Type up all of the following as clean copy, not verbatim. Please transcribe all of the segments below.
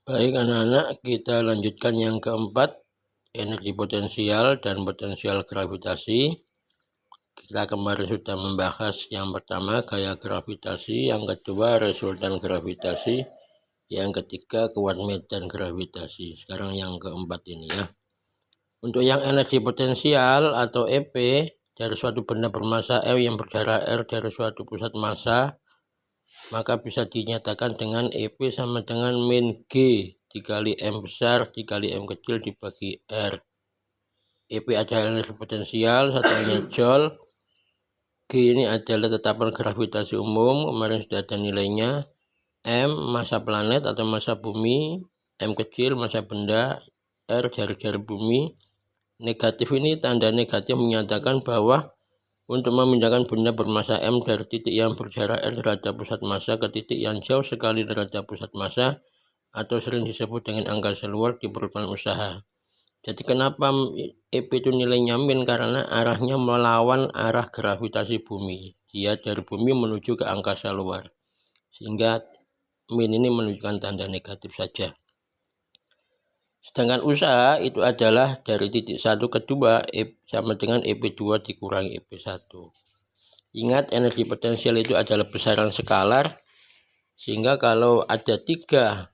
Baik anak-anak, kita lanjutkan yang keempat, energi potensial dan potensial gravitasi. Kita kemarin sudah membahas yang pertama gaya gravitasi, yang kedua resultan gravitasi, yang ketiga kuat medan gravitasi. Sekarang yang keempat ini ya. Untuk yang energi potensial atau EP dari suatu benda bermasa M yang berjarak R dari suatu pusat massa, maka bisa dinyatakan dengan EP sama dengan min G dikali M besar dikali M kecil dibagi R. EP adalah energi potensial, satuannya Joule. G ini adalah tetapan gravitasi umum, kemarin sudah ada nilainya. M massa planet atau massa bumi, M kecil massa benda, R jari-jari bumi. Negatif ini tanda negatif menyatakan bahwa untuk memindahkan benda bermassa M dari titik yang berjarak R terhadap pusat massa ke titik yang jauh sekali terhadap pusat massa atau sering disebut dengan angkasa luar diperlukan usaha. Jadi kenapa EP itu nilainya min? Karena arahnya melawan arah gravitasi bumi. Dia dari bumi menuju ke angkasa luar. Sehingga min ini menunjukkan tanda negatif saja. Sedangkan usaha itu adalah dari titik 1 ke 2 sama dengan EP2 dikurangi EP1. Ingat, energi potensial itu adalah besaran skalar. Sehingga kalau ada tiga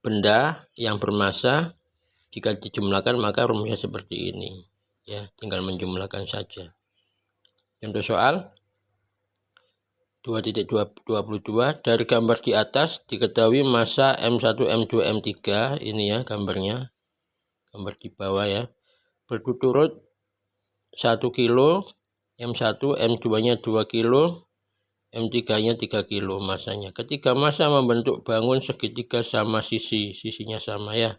benda yang bermassa, jika dijumlahkan maka rumusnya seperti ini ya, tinggal menjumlahkan saja. Contoh soal 2.22, dari gambar di atas diketahui massa M1 M2 M3 ini ya gambarnya, gambar di bawah ya, berturut-turut 1 kilo, M1 M2 nya 2 kilo, M3 nya 3 kilo massanya. Ketika massa membentuk bangun segitiga sama sisinya sama ya,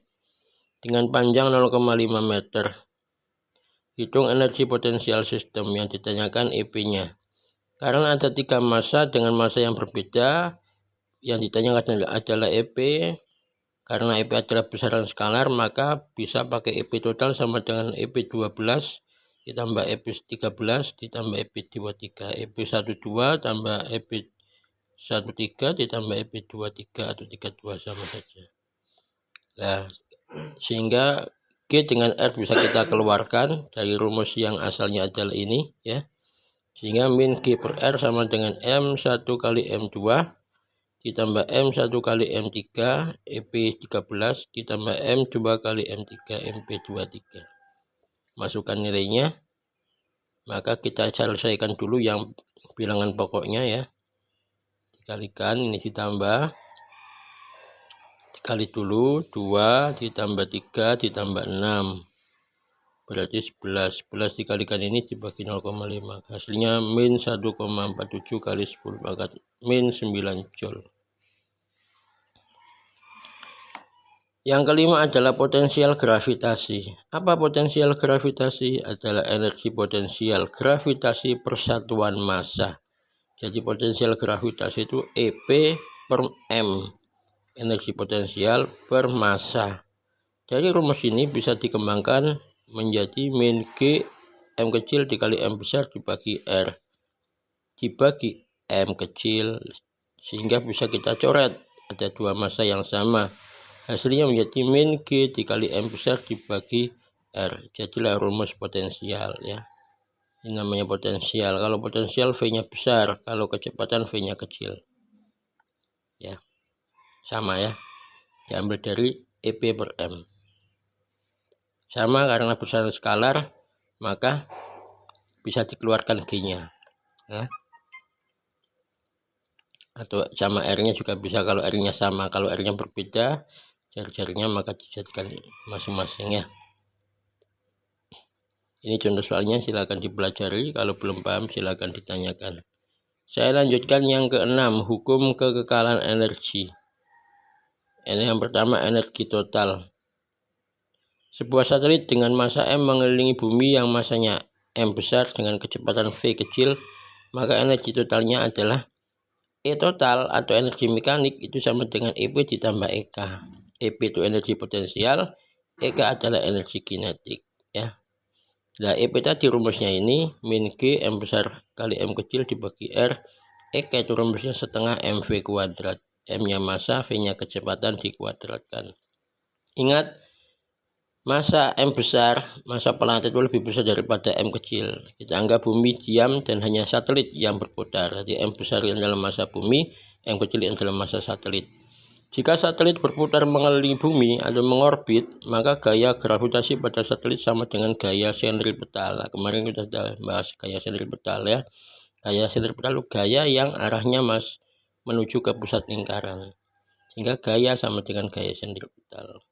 dengan panjang 0,5 meter. Hitung energi potensial sistem yang ditanyakan EP-nya. Karena ada 3 massa dengan massa yang berbeda, yang ditanyakan adalah EP. Karena EP adalah besaran skalar, maka bisa pakai EP total sama dengan EP12 ditambah EP13 ditambah EP23. EP12 tambah EP13 ditambah EP23 atau 32 sama saja. Nah, sehingga G dengan R bisa kita keluarkan dari rumus yang asalnya adalah ini ya. Sehingga min G per R sama dengan M1 kali M2 ditambah M1 kali M3 EP13 ditambah M2 kali M3 MP23. Masukkan nilainya. Maka kita selesaikan dulu yang bilangan pokoknya ya. Dikalikan, ini ditambah. Dikali dulu 2 ditambah 3 ditambah 6. Berarti 11 dikalikan ini dibagi 0,5, hasilnya min 1,47 kali 10 pangkat min 9 Joule. Yang kelima adalah potensial gravitasi. Apa potensial gravitasi? Adalah energi potensial gravitasi persatuan massa. Jadi potensial gravitasi itu EP per M, energi potensial per massa. Jadi rumus ini bisa dikembangkan menjadi min G M kecil dikali M besar dibagi R dibagi M kecil, sehingga bisa kita coret ada 2 massa yang sama. Hasilnya menjadi min G dikali M besar dibagi R. Jadilah rumus potensial ya. Ini namanya potensial. Kalau potensial V-nya besar, kalau kecepatan V-nya kecil. Ya. Sama ya. Diambil dari EP per M. Sama karena besaran skalar, maka bisa dikeluarkan G-nya. Ya. Atau sama R-nya juga bisa kalau R-nya sama. Kalau R-nya berbeda jari-jarinya maka dijadikan masing-masing ya. Ini contoh soalnya, silakan dipelajari. Kalau belum paham silakan ditanyakan. Saya lanjutkan yang keenam, hukum kekekalan energi. Ini yang pertama, energi total. Sebuah satelit dengan massa M mengelilingi bumi yang massanya M besar dengan kecepatan V kecil, maka energi totalnya adalah E total atau energi mekanik itu sama dengan EP ditambah EK. EP itu energi potensial, EK adalah energi kinetik ya. Nah, EP tadi rumusnya ini min G M besar kali M kecil dibagi R. EK itu rumusnya setengah MV kuadrat. M-nya massa, V-nya kecepatan dikuadratkan. Ingat, massa M besar, massa planet itu lebih besar daripada M kecil. Kita anggap bumi diam dan hanya satelit yang berputar. Jadi M besar adalah massa bumi, M kecil adalah massa satelit. Jika satelit berputar mengelilingi bumi atau mengorbit, maka gaya gravitasi pada satelit sama dengan gaya sentripetal. Nah, kemarin kita sudah bahas gaya sentripetal ya. Gaya sentripetal itu gaya yang arahnya menuju ke pusat lingkaran. Sehingga gaya sama dengan gaya sentripetal.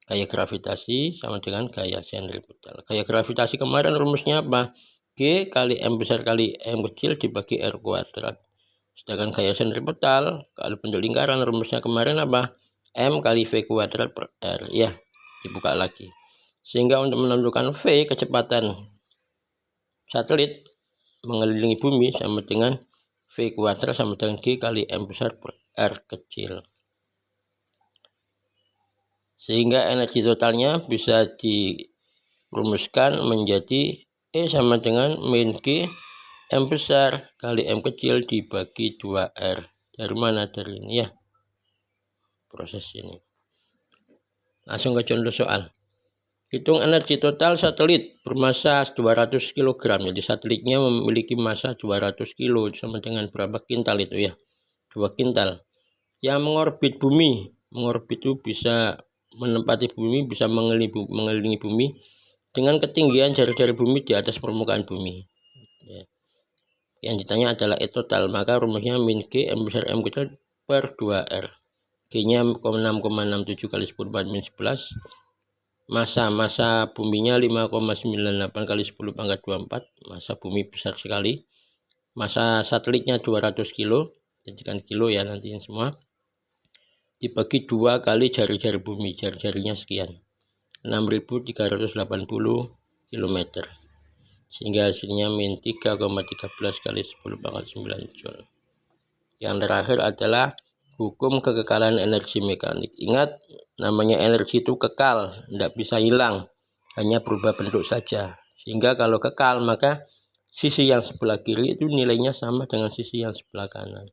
Gaya gravitasi sama dengan gaya sentripetal. Gaya gravitasi kemarin rumusnya apa? G kali M besar kali M kecil dibagi R kuadrat. Sedangkan gaya sentripetal kalau bentuk lingkaran rumusnya kemarin apa? M kali V kuadrat per R. Ya, dibuka lagi. Sehingga untuk menentukan V kecepatan satelit mengelilingi bumi sama dengan V kuadrat sama dengan G kali M besar per R kecil. Sehingga energi totalnya bisa dirumuskan menjadi E sama dengan min G M besar kali M kecil dibagi 2R. Dari mana? Dari ini ya, proses ini. Langsung ke contoh soal. Hitung energi total satelit bermassa 200 kg. Jadi satelitnya memiliki massa 200 kg, sama dengan berapa kintal itu ya? 2 kintal. Yang mengorbit bumi, mengorbit itu bisa menempati bumi, bisa mengelilingi bumi dengan ketinggian jari-jari bumi di atas permukaan bumi. Ya. Yang ditanya adalah E total, maka rumusnya min G M besar M kecil per 2R. G-nya 6,67 kali 10⁻11. Massa buminya 5,98 kali 10 pangkat 24. Massa bumi besar sekali. Massa satelitnya 200 kilo, jadikan kilo ya nanti semua. Dibagi 2 kali jari-jari bumi, jari-jarinya sekian, 6.380 km, sehingga hasilnya min 3,13 kali 10 pangkat 9 Joule. Yang terakhir adalah hukum kekekalan energi mekanik. Ingat, namanya energi itu kekal, tidak bisa hilang, hanya berubah bentuk saja. Sehingga kalau kekal, maka sisi yang sebelah kiri itu nilainya sama dengan sisi yang sebelah kanan.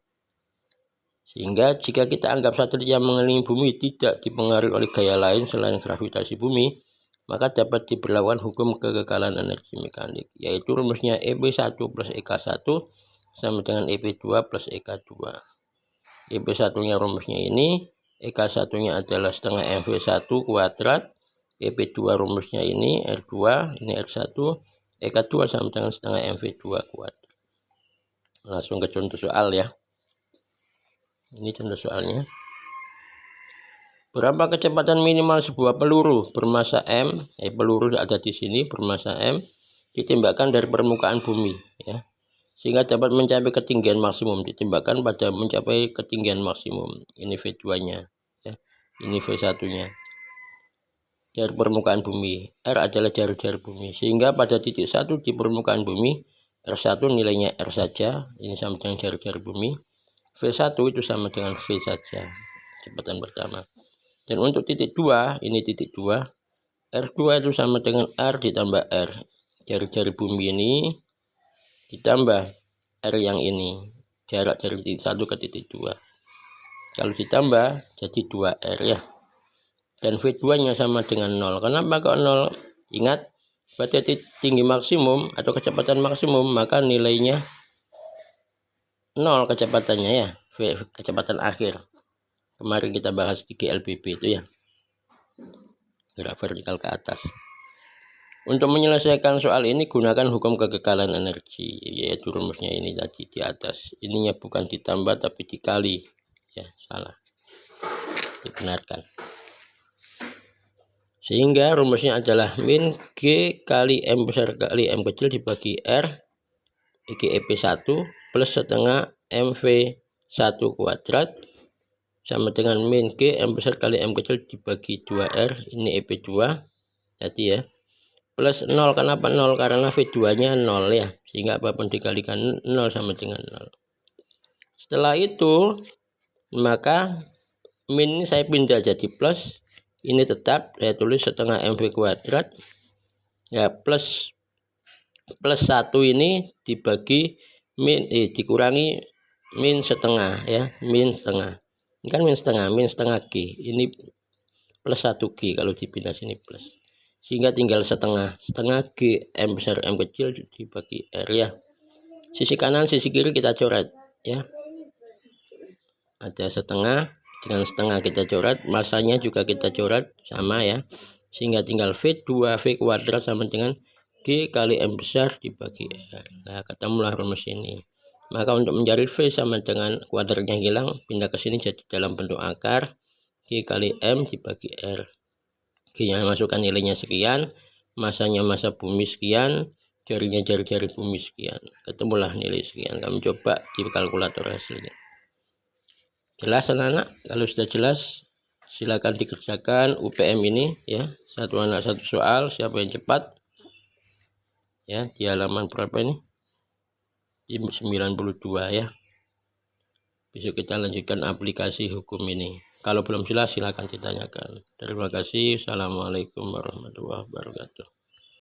Sehingga jika kita anggap satelit yang mengelilingi bumi tidak dipengaruhi oleh gaya lain selain gravitasi bumi, maka dapat diberlakukan hukum kekekalan energi mekanik, yaitu rumusnya EP1 plus EK1 sama dengan EP2 plus EK2. EP1-nya rumusnya ini, EK1-nya adalah setengah MV1 kuadrat, EP2 rumusnya ini R2, ini R1, EK2 sama dengan setengah MV2 kuadrat. Langsung ke contoh soal ya. Ini contoh soalnya. Berapa kecepatan minimal sebuah peluru bermassa M? Peluru ada di sini bermassa M ditembakkan dari permukaan bumi ya. Sehingga dapat mencapai ketinggian maksimum, ditembakkan pada mencapai ketinggian maksimum. Ini V2-nya ya. Ini V1-nya. Dari permukaan bumi. R adalah jari-jari bumi. Sehingga pada titik 1 di permukaan bumi, R1 nilainya R saja, ini sama dengan jari-jari bumi. V1 itu sama dengan V saja, kecepatan pertama. Dan untuk titik 2, ini titik 2, R2 itu sama dengan R ditambah R. Jari-jari bumi ini ditambah R yang ini, jarak dari titik 1 ke titik 2. Kalau ditambah jadi 2R ya. Dan V2-nya sama dengan 0. Kenapa kok 0? Ingat, pada titik tinggi maksimum atau kecepatan maksimum, maka nilainya 0 kecepatannya ya, kecepatan akhir. Kemarin kita bahas di GLBB itu ya, gerak vertikal ke atas. Untuk menyelesaikan soal ini gunakan hukum kekekalan energi, yaitu rumusnya ini tadi di atas. Ininya bukan ditambah tapi dikali. Ya, salah. Dibenarkan. Sehingga rumusnya adalah min G kali M besar kali M kecil dibagi R EP1 plus setengah MV1 kuadrat sama dengan min G M besar kali M kecil dibagi 2R, ini EP2 tadi ya, plus 0. Kenapa 0? Karena V2-nya 0 ya, sehingga apapun dikalikan 0 sama dengan 0. Setelah itu maka min ini saya pindah jadi plus, ini tetap saya tulis setengah MV kuadrat ya, plus 1 ini dibagi min dikurangi min setengah ya, min setengah. Ini kan min setengah G, ini plus 1G, kalau dipindah sini plus, sehingga tinggal setengah G M besar M kecil dibagi R ya. Sisi kanan sisi kiri kita coret ya, ada setengah dengan setengah kita coret, masanya juga kita coret sama ya, sehingga tinggal V2V kuadrat sama dengan G kali M besar dibagi R. Nah, ketemulah rumus ini. Maka untuk mencari V sama dengan kuadratnya hilang, pindah ke sini jadi dalam bentuk akar G kali M dibagi R. G nya masukkan nilainya sekian, masanya massa bumi sekian, jarinya jari-jari bumi sekian, ketemulah nilai sekian. Kami coba di kalkulator hasilnya. Jelas anak-anak? Kalau sudah jelas silakan dikerjakan UPM ini ya, satu anak satu soal, siapa yang cepat ya, di halaman berapa ini, di 92 ya. Besok kita lanjutkan aplikasi hukum ini. Kalau belum jelas silakan ditanyakan. Terima kasih. Assalamualaikum warahmatullahi wabarakatuh.